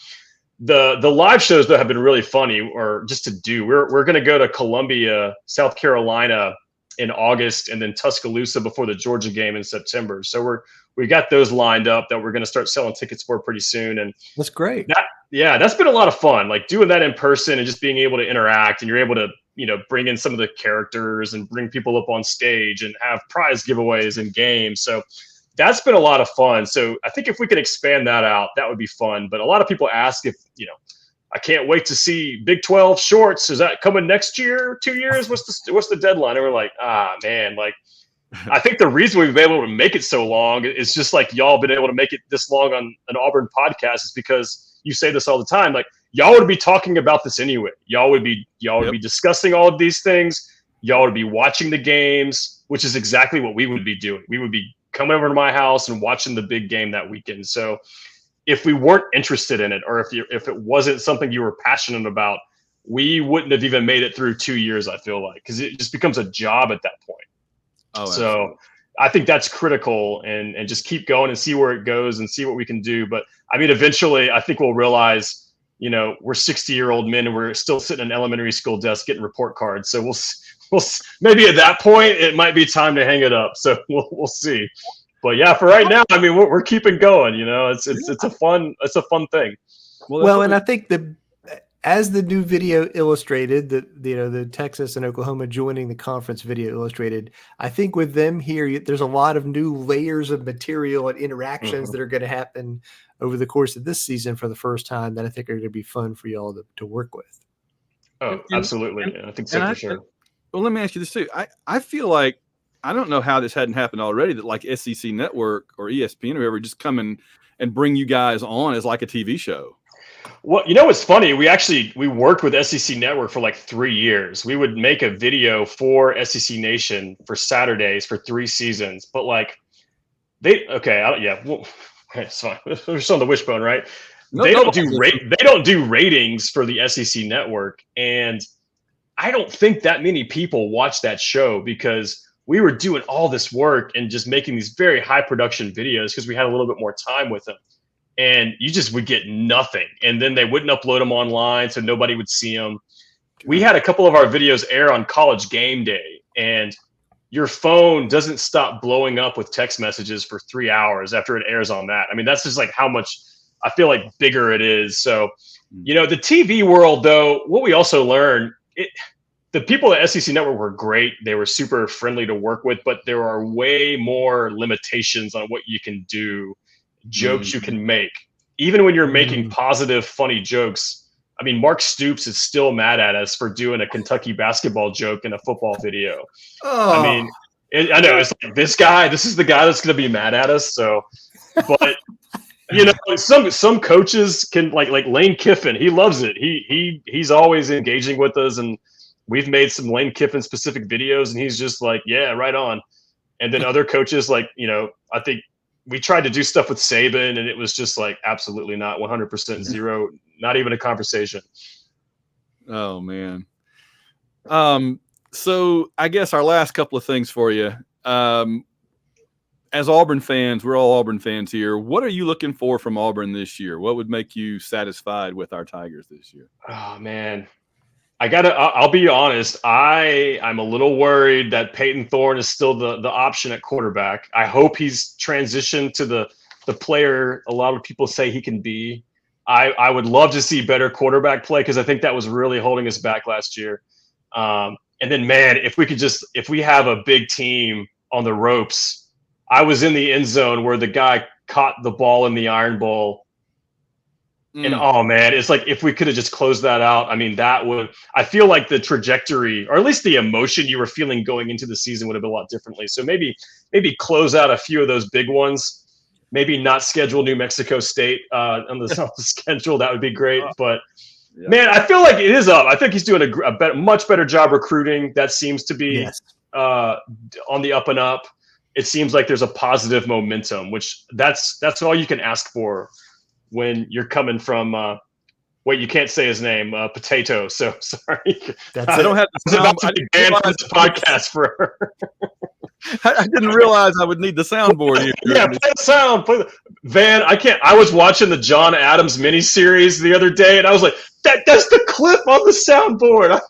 the live shows that have been really funny, or just to do, we're going to go to Columbia, South Carolina in August, and then Tuscaloosa before the Georgia game in September. So we got those lined up that we're going to start selling tickets for pretty soon. And that's great. That's been a lot of fun, like doing that in person and just being able to interact, and you're able to, bring in some of the characters and bring people up on stage and have prize giveaways and games. So that's been a lot of fun. So I think if we could expand that out, that would be fun. But a lot of people ask if, I can't wait to see Big 12 shorts. Is that coming next year, 2 years? What's the deadline? And we're like, man, like, I think the reason we've been able to make it so long is just like y'all been able to make it this long on an Auburn podcast is because you say this all the time. Like, y'all would be talking about this anyway. Y'all would be discussing all of these things. Y'all would be watching the games, which is exactly what we would be doing. We would be coming over to my house and watching the big game that weekend. So if we weren't interested in it, or if it wasn't something you were passionate about, we wouldn't have even made it through 2 years, I feel like, because it just becomes a job at that point. Oh, so absolutely. I think that's critical, and just keep going and see where it goes and see what we can do. But I mean, eventually I think we'll realize, we're 60-year-old men and we're still sitting in an elementary school desk getting report cards. So we'll maybe at that point it might be time to hang it up. So we'll see. But yeah, for right now, I mean, we're keeping going. It's a fun thing. Well, and I think as the new video illustrated, the Texas and Oklahoma joining the conference video illustrated, I think with them here, there's a lot of new layers of material and interactions that are going to happen over the course of this season for the first time that I think are going to be fun for y'all to work with. Oh, absolutely. I think so for sure. Well, let me ask you this too. I feel like, I don't know how this hadn't happened already, that like SEC Network or ESPN or whoever just come in and bring you guys on as like a TV show. Well, what's funny? We worked with SEC Network for like 3 years. We would make a video for SEC Nation for Saturdays for 3 seasons. But like it's fine. We're still on the Wishbone, right? They don't do ratings for the SEC Network, and I don't think that many people watch that show because we were doing all this work and just making these very high production videos because we had a little bit more time with them. And you just would get nothing. And then they wouldn't upload them online, so nobody would see them. We had a couple of our videos air on College Game Day, and your phone doesn't stop blowing up with text messages for 3 hours after it airs on that. I mean, that's just like how much I feel like bigger it is. So, the TV world, though, what we also learned, the people at SEC Network were great. They were super friendly to work with, but there are way more limitations on what you can do, jokes you can make. Even when you're making positive, funny jokes. I mean, Mark Stoops is still mad at us for doing a Kentucky basketball joke in a football video. Oh. I mean, I know it's like this is the guy that's going to be mad at us. So, but You know, some coaches can like Lane Kiffin. He loves it. He's always engaging with us, and we've made some Lane Kiffin specific videos, and he's just like, yeah, right on. And then other coaches, like, you know, I think we tried to do stuff with Saban, and it was just like absolutely not 100% zero, not even a conversation. Oh man. So I guess our last couple of things for you. As Auburn fans, we're all Auburn fans here. What are you looking for from Auburn this year? What would make you satisfied with our Tigers this year? Oh man, I'll be honest. I'm a little worried that Peyton Thorne is still the option at quarterback. I hope he's transitioned to the player a lot of people say he can be. I would love to see better quarterback play, because I think that was really holding us back last year. And then, man, if we have a big team on the ropes. I was in the end zone where the guy caught the ball in the Iron Bowl. And oh man, it's like if we could have just closed that out. I mean, I feel like the trajectory, or at least the emotion you were feeling going into the season, would have been a lot differently. So maybe close out a few of those big ones. Maybe not schedule New Mexico State on the schedule. That would be great. But man, I feel like it is up. I think he's doing a much better job recruiting. That seems to be on the up and up. It seems like there's a positive momentum, which that's all you can ask for when you're coming from wait, you can't say his name, Potato. So sorry. I don't have the sound. I didn't banned from this podcast for I didn't realize I would need the soundboard here. Yeah, play the sound. Van, I can't. I was watching the John Adams miniseries the other day, and I was like, that's the clip on the soundboard.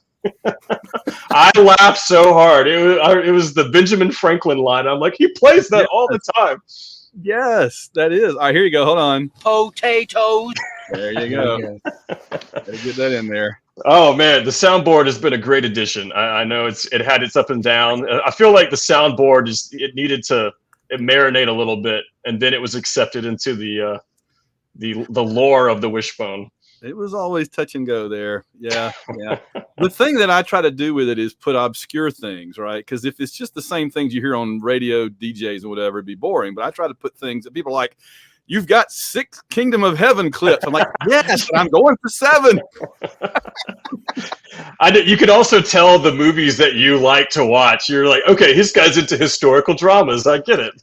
I laughed so hard. It was the Benjamin Franklin line. I'm like, he plays that all the time. Yes, that is. All right, here you go. Hold on. Potatoes. There you go. Gotta get that in there. Oh man, the soundboard has been a great addition. I know it had its up and down. I feel like the soundboard it needed to marinate a little bit, and then it was accepted into the lore of the Wishbone. It was always touch and go there. Yeah. The thing that I try to do with it is put obscure things, right? Because if it's just the same things you hear on radio, DJs, and whatever, it'd be boring. But I try to put things that people are like, you've got 6 Kingdom of Heaven clips. I'm like, yes, but I'm going for 7. You could also tell the movies that you like to watch. You're like, okay, this guy's into historical dramas. I get it.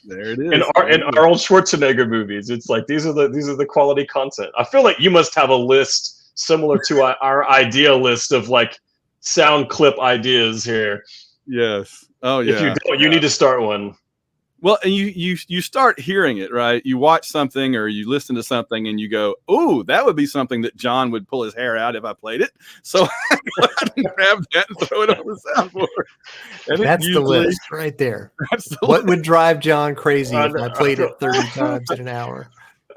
There it is. In Arnold Schwarzenegger movies, it's like these are the quality content. I feel like you must have a list similar to our idea list of like sound clip ideas here. Yes. Oh yeah. If you don't, you need to start one. Well, and you start hearing it, right? You watch something or you listen to something and you go, "Ooh, that would be something that John would pull his hair out if I played it." So I go ahead and grab that and throw it on the soundboard. And that's the list right there. What would drive John crazy if I played it 30 times in an hour?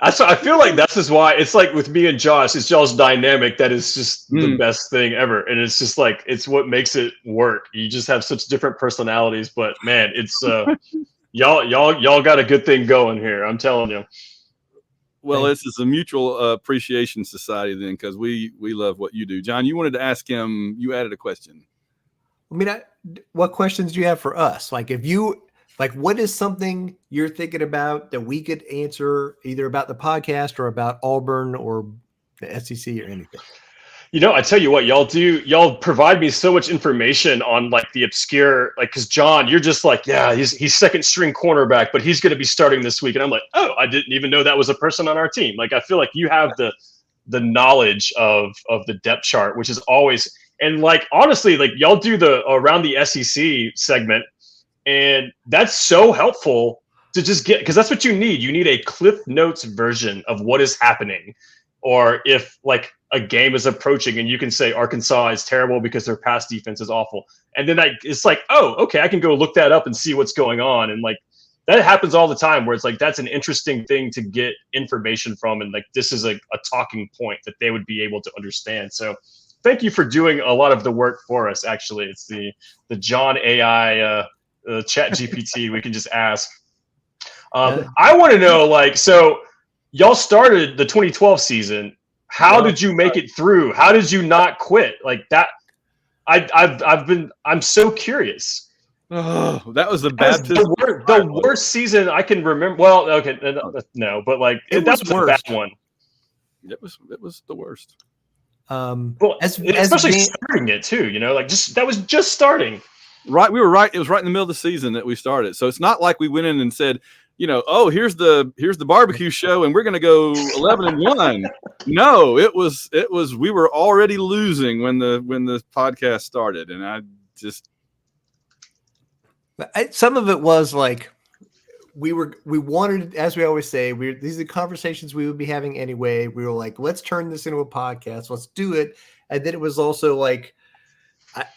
I feel like that's just why it's like with me and Josh, it's y'all's dynamic that is just the best thing ever. And it's just like, it's what makes it work. You just have such different personalities, but man, it's y'all got a good thing going here. I'm telling you. Well, this is a mutual appreciation society then, because we love what you do. John, you wanted to ask him, you added a question. I mean, what questions do you have for us? What is something you're thinking about that we could answer either about the podcast or about Auburn or the SEC or anything? You know, I tell you what, y'all provide me so much information on like the obscure, like, cause John, you're just like, yeah, he's second string cornerback, but he's going to be starting this week. And I'm like, oh, I didn't even know that was a person on our team. Like, I feel like you have the knowledge of the depth chart, which is always, and like, honestly, like y'all do the around the SEC segment. And that's so helpful to just get, because that's what you need. You need a Cliff Notes version of what is happening. Or if like a game is approaching and you can say Arkansas is terrible because their pass defense is awful. And then it's like, oh, okay, I can go look that up and see what's going on. And like that happens all the time where it's like, that's an interesting thing to get information from. And like, this is a talking point that they would be able to understand. So thank you for doing a lot of the work for us. Actually, it's the John AI Chat GPT. We can just ask. I want to know, like, so y'all started the 2012 season. How did you make it through? How did you not quit like that? I'm so curious. Oh, that was the That was baptism. the worst season I can remember. Well, okay, no, but like that was a bad one. It was the worst. Well, especially starting it too. Like that was just starting. Right, we were right. It was right in the middle of the season that we started. So it's not like we went in and said, oh, here's the barbecue show, and we're going to go 11-1. No, it was we were already losing when the podcast started, and I just. Some of it was like we wanted, as we always say, these are the conversations we would be having anyway. We were like, let's turn this into a podcast. Let's do it. And then it was also like,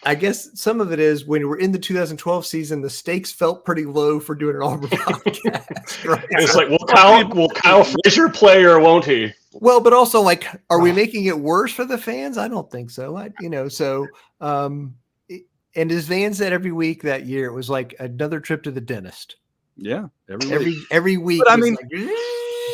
I guess some of it is when we're in the 2012 season, the stakes felt pretty low for doing an Auburn podcast. Right? It's like, will Kyle Frazier play or won't he? Well, but also like, are we making it worse for the fans? I don't think so. And as Van said, every week that year, it was like another trip to the dentist. Yeah, every week. But I mean,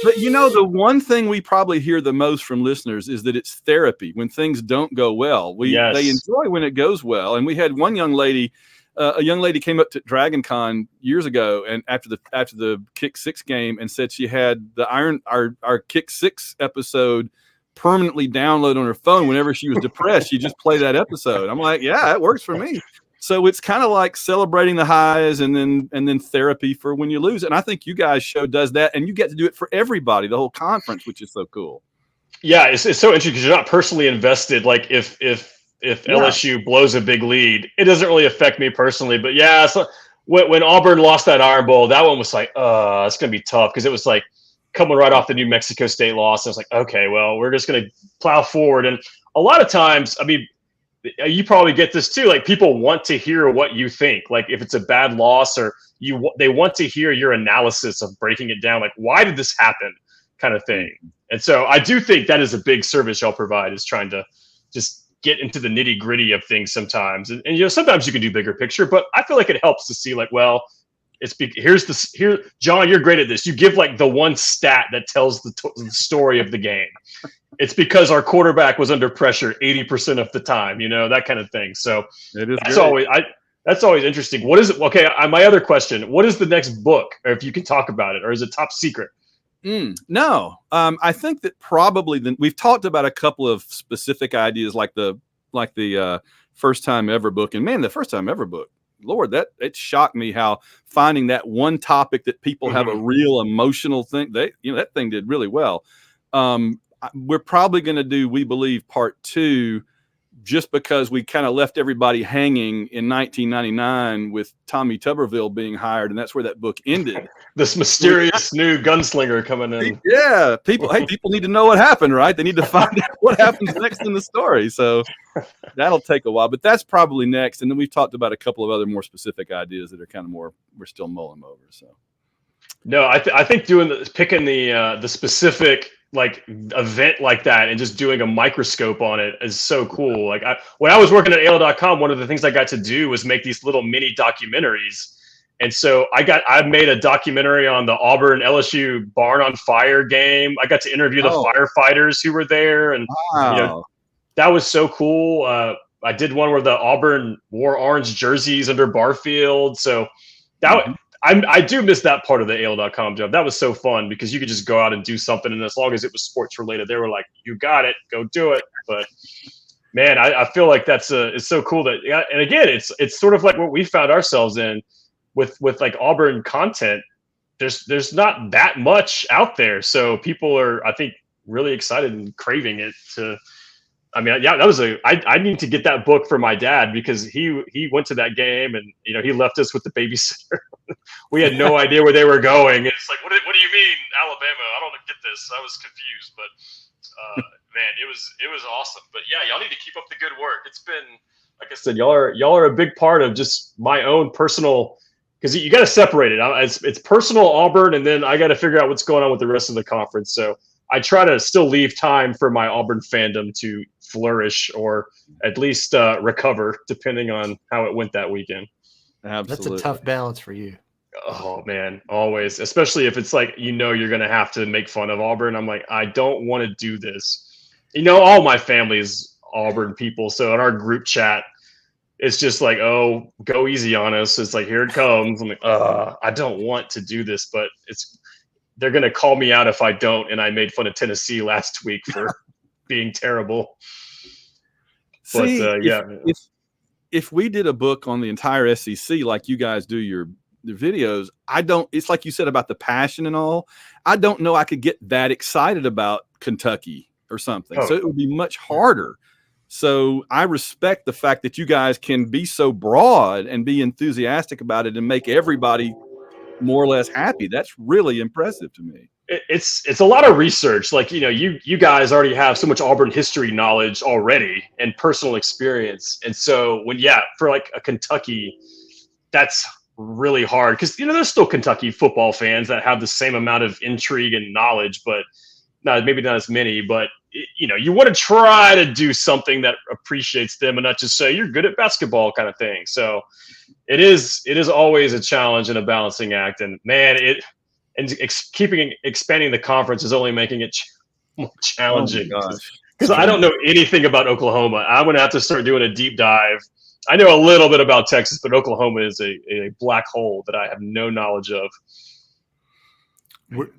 but the one thing we probably hear the most from listeners is that it's therapy when things don't go well. They enjoy when it goes well. And we had one young lady, a young lady came up to Dragon Con years ago, and after the Kick 6 game, and said she had our Kick 6 episode permanently download on her phone whenever she was depressed. She just play that episode. I'm like, yeah, it works for me. So it's kind of like celebrating the highs and then therapy for when you lose. And I think you guys' show does that, and you get to do it for everybody, the whole conference, which is so cool. Yeah, it's so interesting because you're not personally invested. Like if LSU blows a big lead, it doesn't really affect me personally. But yeah, so when Auburn lost that Iron Bowl, that one was like, it's gonna be tough because it was like coming right off the New Mexico State loss. I was like, okay, well, we're just gonna plow forward. And a lot of times, I mean, you probably get this too. Like people want to hear what you think. Like if it's a bad loss or they want to hear your analysis of breaking it down. Like, why did this happen kind of thing? And so I do think that is a big service y'all provide, is trying to just get into the nitty gritty of things sometimes. And sometimes you can do bigger picture, but I feel like it helps to see like, well, here, John, you're great at this. You give like the one stat that tells the story of the game. It's because our quarterback was under pressure 80% of the time, that kind of thing. So that's always interesting. What is it? Okay. My other question, what is the next book, or if you can talk about it, or is it top secret? No. I think that probably we've talked about a couple of specific ideas like the First Time Ever book, and man, the First Time Ever book, Lord, it shocked me how finding that one topic that people have a real emotional thing, that thing did really well. We're probably going to do, we believe, part 2, just because we kind of left everybody hanging in 1999 with Tommy Tuberville being hired, and that's where that book ended. This mysterious new gunslinger coming in. Yeah, people need to know what happened, right? They need to find out what happens next in the story. So that'll take a while, but that's probably next. And then we've talked about a couple of other more specific ideas that are kind of more, we're still mulling over. So no, I think picking the specific like event like that and just doing a microscope on it is so cool. Like when I was working at AL.com, one of the things I got to do was make these little mini documentaries. And so I made a documentary on the Auburn LSU barn on fire game. I got to interview the firefighters who were there, and that was so cool. I did one where the Auburn wore orange jerseys under Barfield. So I do miss that part of the AL.com job. That was so fun because you could just go out and do something, and as long as it was sports related, they were like, "You got it, go do it." But man, I feel like it's so cool that, and again, it's sort of like what we found ourselves in with like Auburn content. There's not that much out there, so people are, I think, really excited and craving it to. I mean, yeah, I need to get that book for my dad because he went to that game and, he left us with the babysitter. We had no idea where they were going. And it's like, what do you mean, Alabama? I don't get this. I was confused, but man, it was awesome. But yeah, y'all need to keep up the good work. It's been, like I said, y'all are a big part of just my own personal, because you got to separate it. It's personal Auburn, and then I got to figure out what's going on with the rest of the conference. So I try to still leave time for my Auburn fandom to flourish, or at least recover, depending on how it went that weekend. Absolutely. That's a tough balance for you. Oh man, always, especially if it's like, you're going to have to make fun of Auburn. I'm like, I don't want to do this. All my family is Auburn people. So in our group chat, it's just like, oh, go easy on us. It's like, here it comes. I'm like, I don't want to do this, but they're going to call me out if I don't. And I made fun of Tennessee last week for being terrible. See, but if we did a book on the entire SEC, like you guys do your videos, it's like you said about the passion and all. I don't know I could get that excited about Kentucky or something. So it would be much harder. So I respect the fact that you guys can be so broad and be enthusiastic about it and make everybody more or less happy. That's really impressive to me. It's a lot of research. Like, you guys already have so much Auburn history knowledge already and personal experience. And so for like a Kentucky, that's really hard because, there's still Kentucky football fans that have the same amount of intrigue and knowledge, but maybe not as many. But you want to try to do something that appreciates them and not just say you're good at basketball kind of thing. So it is always a challenge and a balancing act. And man, expanding the conference is only making it more challenging. Because I don't know anything about Oklahoma. I'm going to have to start doing a deep dive. I know a little bit about Texas, but Oklahoma is a black hole that I have no knowledge of.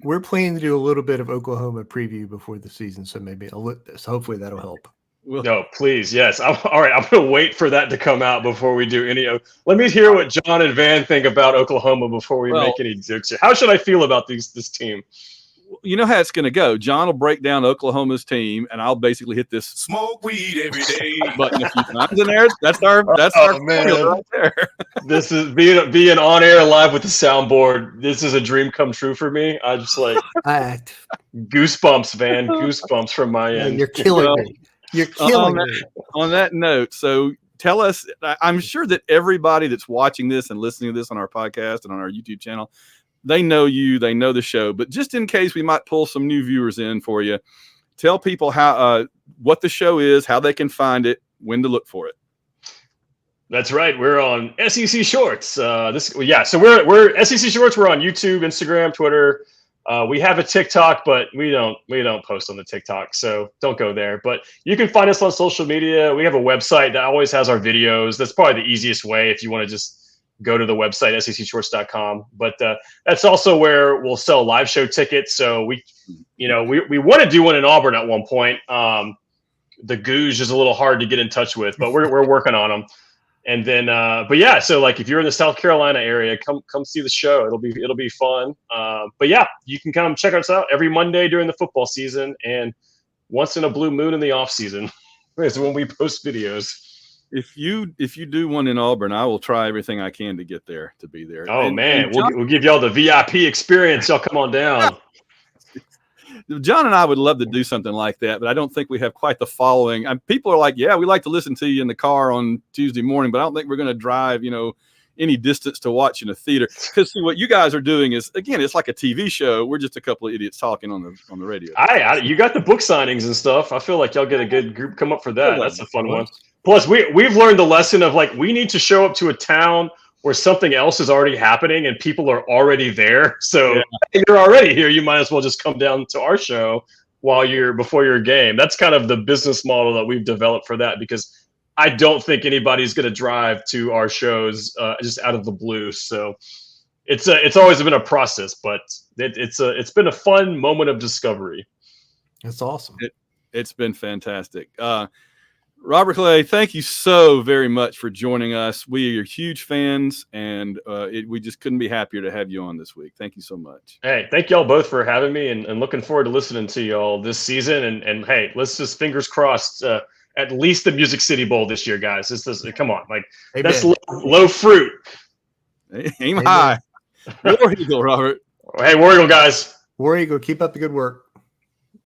We're planning to do a little bit of Oklahoma preview before the season, so maybe I'll look this. Hopefully that'll help. No, please, yes. All right, I'm going to wait for that to come out before we do any. Let me hear what John and Van think about Oklahoma before we make any jokes here. How should I feel about this team? You know how it's going to go. John will break down Oklahoma's team, and I'll basically hit this smoke weed every day button a few times in there. That's our formula right there. This is being on air live with the soundboard. This is a dream come true for me. I just like goosebumps, Van. Goosebumps from my end. You're killing me. You're killing me. On that note, so tell us. I'm sure that everybody that's watching this and listening to this on our podcast and on our YouTube channel, they know you, they know the show, but just in case we might pull some new viewers in for you, tell people how what the show is, how they can find it, when to look for it. That's right. We're on SEC Shorts. So we're SEC Shorts. We're on YouTube, Instagram, Twitter. We have a TikTok, but we don't post on the TikTok, so don't go there. But you can find us on social media. We have a website that always has our videos. That's probably the easiest way if you want to just go to the website, secshorts.com. But that's also where we'll sell live show tickets. So we want to do one in Auburn at one point. The Gouge is a little hard to get in touch with, but we're working on them. And then, so like if you're in the South Carolina area, come see the show. It'll be fun. You can come check us out every Monday during the football season, and once in a blue moon in the off season is when we post videos. If you do one in Auburn, I will try everything I can to get there, to be there. Oh, man, we'll give y'all the VIP experience. Y'all come on down. John and I would love to do something like that, but I don't think we have quite the following. People are like, yeah, we like to listen to you in the car on Tuesday morning, but I don't think we're going to drive, any distance to watch in a theater. Because see, what you guys are doing is, again, it's like a TV show. We're just a couple of idiots talking on the radio. You got the book signings and stuff. I feel like y'all get a good group come up for that. That's a fun one. Plus, we've learned the lesson of like we need to show up to a town where something else is already happening and people are already there. So you're already here. You might as well just come down to our show before your game. That's kind of the business model that we've developed for that, because I don't think anybody's going to drive to our shows just out of the blue. So it's always been a process, but it's been a fun moment of discovery. That's awesome. It's been fantastic. Robert Clay, thank you so very much for joining us. We are your huge fans, and we just couldn't be happier to have you on this week. Thank you so much. Hey, thank y'all both for having me, and looking forward to listening to y'all this season. And hey, let's just fingers crossed, at least the Music City Bowl this year, guys. Come on, like Amen. That's low fruit. Aim high. War Eagle, Robert. Hey, War Eagle, guys. War Eagle, keep up the good work.